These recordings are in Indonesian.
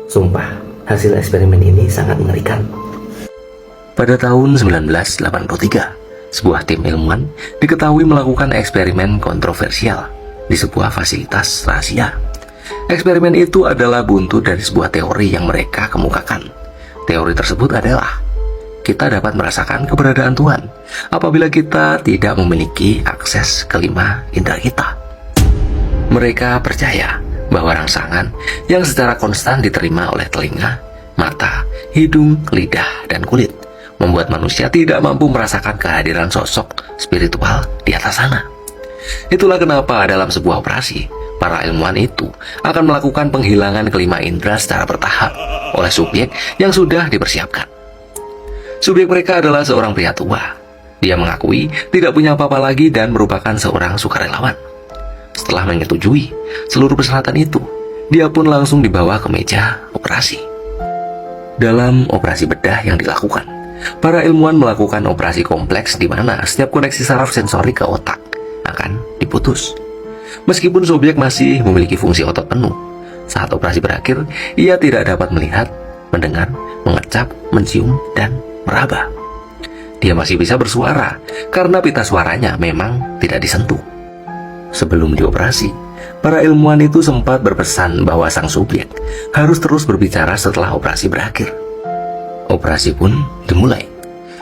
Sumpah, hasil eksperimen ini sangat mengerikan. Pada tahun 1983, sebuah tim ilmuwan diketahui melakukan eksperimen kontroversial di sebuah fasilitas rahasia. Eksperimen itu adalah buntut dari sebuah teori yang mereka kemukakan. Teori tersebut adalah kita dapat merasakan keberadaan Tuhan apabila kita tidak memiliki akses kelima indera kita. Mereka percaya bahwa rangsangan yang secara konstan diterima oleh telinga, mata, hidung, lidah, dan kulit membuat manusia tidak mampu merasakan kehadiran sosok spiritual di atas sana. Itulah kenapa dalam sebuah operasi, para ilmuwan itu akan melakukan penghilangan kelima indera secara bertahap oleh subjek yang sudah dipersiapkan. Subjek mereka adalah seorang pria tua. Dia mengakui tidak punya apa-apa lagi dan merupakan seorang sukarelawan. Setelah menyetujui seluruh persyaratan itu, dia pun langsung dibawa ke meja operasi. Dalam operasi bedah yang dilakukan, para ilmuwan melakukan operasi kompleks di mana setiap koneksi saraf sensori ke otak akan diputus. Meskipun subjek masih memiliki fungsi otot penuh, saat operasi berakhir, ia tidak dapat melihat, mendengar, mengecap, mencium, dan meraba. Dia masih bisa bersuara karena pita suaranya memang tidak disentuh. Sebelum dioperasi, para ilmuwan itu sempat berpesan bahwa sang subjek harus terus berbicara setelah operasi berakhir. Operasi pun dimulai.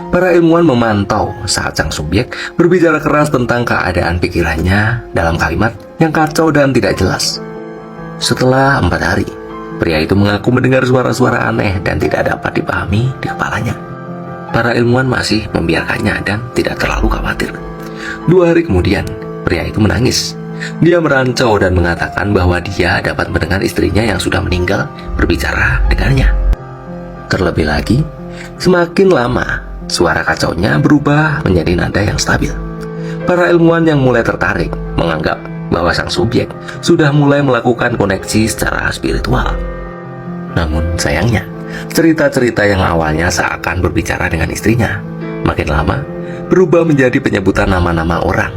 Para ilmuwan memantau saat sang subjek berbicara keras tentang keadaan pikirannya dalam kalimat yang kacau dan tidak jelas. Setelah 4 hari, pria itu mengaku mendengar suara-suara aneh dan tidak dapat dipahami di kepalanya. Para ilmuwan masih membiarkannya dan tidak terlalu khawatir. 2 hari kemudian, pria itu menangis. Dia merancau dan mengatakan bahwa dia dapat mendengar istrinya yang sudah meninggal berbicara dengannya. Terlebih lagi, semakin lama, suara kacaunya berubah menjadi nada yang stabil. Para ilmuwan yang mulai tertarik menganggap bahwa sang subjek sudah mulai melakukan koneksi secara spiritual. Namun sayangnya, cerita-cerita yang awalnya seakan berbicara dengan istrinya, makin lama berubah menjadi penyebutan nama-nama orang.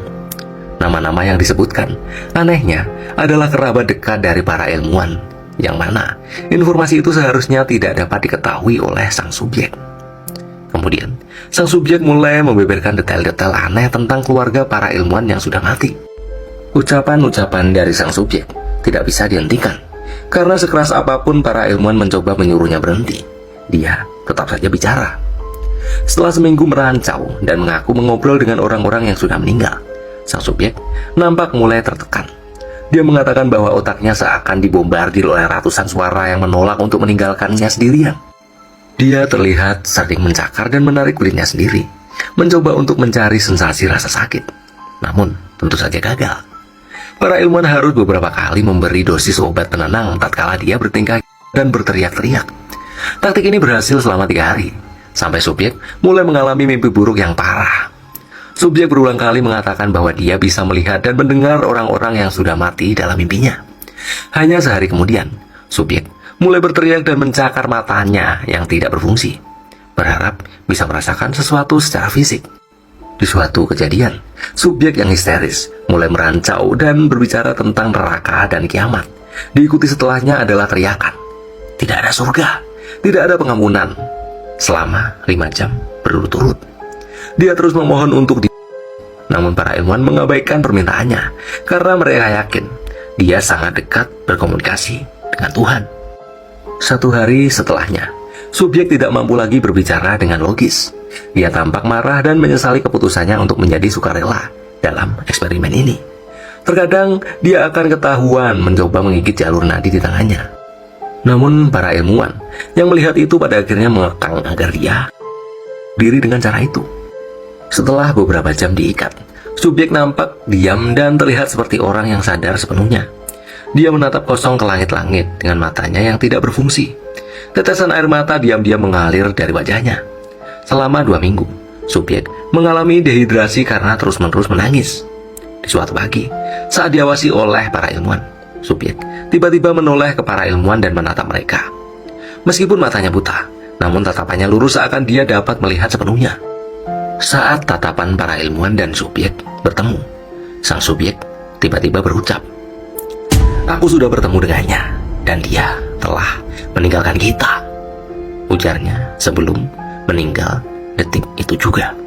Nama-nama yang disebutkan, anehnya, adalah kerabat dekat dari para ilmuwan, yang mana informasi itu seharusnya tidak dapat diketahui oleh sang subjek. Kemudian, sang subjek mulai membeberkan detail-detail aneh tentang keluarga para ilmuwan yang sudah mati. Ucapan-ucapan dari sang subjek tidak bisa dihentikan, karena sekeras apapun para ilmuwan mencoba menyuruhnya berhenti, dia tetap saja bicara. Setelah seminggu merancau dan mengaku mengobrol dengan orang-orang yang sudah meninggal, sang subjek nampak mulai tertekan. Dia mengatakan bahwa otaknya seakan dibombardir oleh ratusan suara yang menolak untuk meninggalkannya sendirian. Dia terlihat sering mencakar dan menarik kulitnya sendiri, mencoba untuk mencari sensasi rasa sakit. Namun, tentu saja gagal. Para ilmuwan harus beberapa kali memberi dosis obat penenang tatkala dia bertingkah dan berteriak-teriak. Taktik ini berhasil selama 3 hari, sampai subjek mulai mengalami mimpi buruk yang parah. Subjek berulang kali mengatakan bahwa dia bisa melihat dan mendengar orang-orang yang sudah mati dalam mimpinya. Hanya sehari kemudian, subjek mulai berteriak dan mencakar matanya yang tidak berfungsi, berharap bisa merasakan sesuatu secara fisik. Di suatu kejadian, subjek yang histeris mulai merancau dan berbicara tentang neraka dan kiamat. Diikuti setelahnya adalah teriakan, tidak ada surga, tidak ada pengampunan, selama 5 jam berturut-turut. Dia terus memohon untuk namun para ilmuwan mengabaikan permintaannya karena mereka yakin dia sangat dekat berkomunikasi dengan Tuhan. 1 hari setelahnya, subjek tidak mampu lagi berbicara dengan logis. Dia tampak marah dan menyesali keputusannya untuk menjadi sukarela dalam eksperimen ini. Terkadang dia akan ketahuan mencoba menggigit jalur nadi di tangannya. Namun para ilmuwan yang melihat itu pada akhirnya mengekang agar dia diri dengan cara itu. Setelah beberapa jam diikat, subjek nampak diam dan terlihat seperti orang yang sadar sepenuhnya. Dia menatap kosong ke langit-langit dengan matanya yang tidak berfungsi. Tetesan air mata diam-diam mengalir dari wajahnya. Selama 2 minggu, subjek mengalami dehidrasi karena terus-menerus menangis. Di suatu pagi, saat diawasi oleh para ilmuwan, subjek tiba-tiba menoleh ke para ilmuwan dan menatap mereka. Meskipun matanya buta, namun tatapannya lurus seakan dia dapat melihat sepenuhnya. Saat tatapan para ilmuwan dan subjek bertemu, sang subjek tiba-tiba berucap, "Aku sudah bertemu dengannya, dan dia telah meninggalkan kita, ujarnya sebelum meninggal detik itu juga.